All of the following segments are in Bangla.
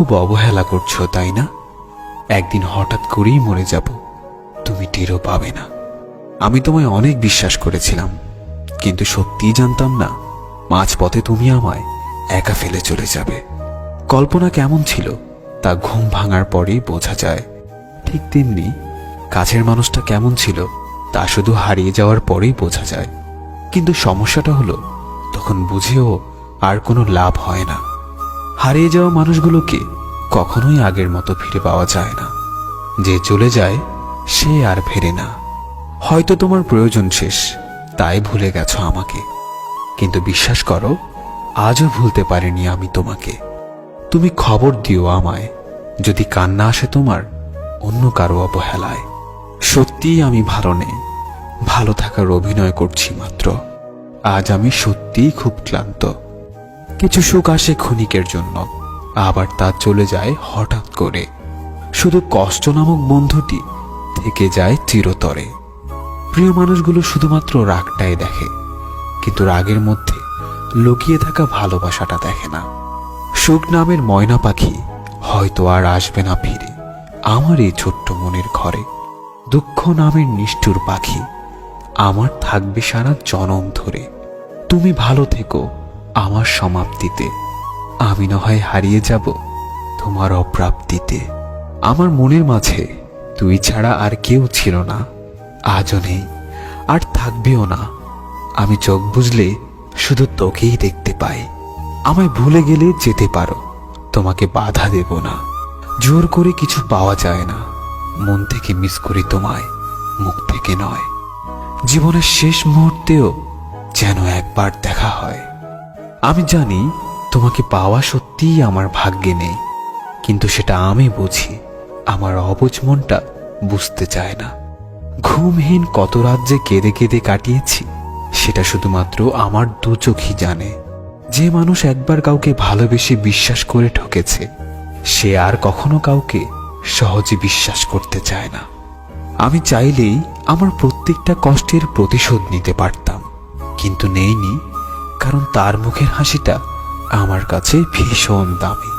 খুব অবহেলা করছো, তাই না? একদিন হঠাৎ করেই মরে যাব, তুমি টেরও পাবে না। আমি তোমায় অনেক বিশ্বাস করেছিলাম, কিন্তু সত্যিই জানতাম না মাঝপথে তুমি আমায় একা ফেলে চলে যাবে। কল্পনা কেমন ছিল তা ঘুম ভাঙার পরেই বোঝা যায়। ঠিক তেমনি কাছের মানুষটা কেমন ছিল তা শুধু হারিয়ে যাওয়ার পরেই বোঝা যায়। কিন্তু সমস্যাটা হলো, তখন বুঝেও আর কোনো লাভ হয় না। হারিয়ে যাওয়া মানুষগুলোকে কখনোই আগের মতো ফিরে পাওয়া যায় না। যে চলে যায় সে আর ফেরে না। হয়তো তোমার প্রয়োজন শেষ, তাই ভুলে গেছো আমাকে, কিন্তু বিশ্বাস করো, আজও ভুলতে পারিনি আমি তোমাকে। তুমি খবর দিও আমায় যদি কান্না আসে তোমার অন্য কারো অবহেলায়। সত্যিই আমি ভালো নেই, ভালো থাকার অভিনয় করছি মাত্র। আজ আমি সত্যিই খুব ক্লান্ত। কিছু সুখ আসে ক্ষণিকের জন্য, আবার তা চলে যায় হঠাৎ করে। শুধু কষ্ট নামক বন্ধুটি থেকে যায় চিরতরে। প্রিয় মানুষগুলো শুধুমাত্র রাগটাই দেখে, কিন্তু রাগের মধ্যে লুকিয়ে থাকা ভালোবাসাটা দেখে না। সুখ নামের ময়না পাখি হয়তো আর আসবে না ফিরে আমার এই ছোট্ট মনের ঘরে। দুঃখ নামের নিষ্ঠুর পাখি আমার থাকবে সারা জনম ধরে। তুমি ভালো থেকো আমার সমাপ্তিতে, আমি না হয় হারিয়ে যাব তোমার অপ্রাপ্তিতে। আমার মনের মাঝে তুই ছাড়া আর কেউ ছিল না, আজও নেই আর থাকবেও না। আমি চোখ বুঝলে শুধু তোকেই দেখতে পাই। আমায় ভুলে গেলে যেতে পারো, তোমাকে বাধা দেব না। জোর করে কিছু পাওয়া যায় না, মন থেকে মিস করি তোমায়, মুখ থেকে নয়। জীবনের শেষ মুহূর্তেও যেন একবার দেখা হয়। আমি জানি তোমাকে পাওয়া সত্যিই আমার ভাগ্যে নেই, কিন্তু সেটা আমি বুঝি, আমার অবুঝ মনটা বুঝতে চায় না। ঘুমহীন কত রাত যে কেঁদে কেঁদে কাটিয়েছি সেটা শুধুমাত্র আমার দু চোখই জানে। যে মানুষ একবার কাউকে ভালোবেসে বিশ্বাস করে ঠকেছে, সে আর কখনো কাউকে সহজে বিশ্বাস করতে চায় না। আমি চাইলেই আমার প্রত্যেকটা কষ্টের প্রতিশোধ নিতে পারতাম, কিন্তু নেইনি, কারণ তার মুখের হাসিটা আমার কাছে ভীষণ দামি।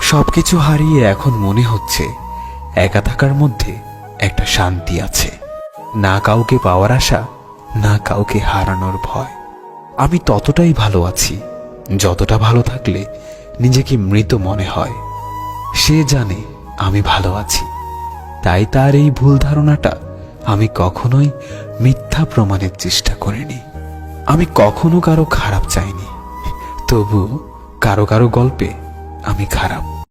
সবকিছু হারিয়ে এখন মনে হচ্ছে একা থাকার মধ্যে একটা শান্তি আছে। না কাউকে পাওয়ার আশা, না কাউকে হারানোর ভয়। আমি ততটাই ভালো আছি যতটা ভালো থাকলে নিজেকে মৃত মনে হয়। সে জানে আমি ভালো আছি, তাই তার এই ভুল ধারণাটা আমি কখনোই মিথ্যা প্রমাণের চেষ্টা করিনি। আমি কখনো কারো খারাপ চাইনি, তবু কারো কারো গল্পে আমি খারাপ।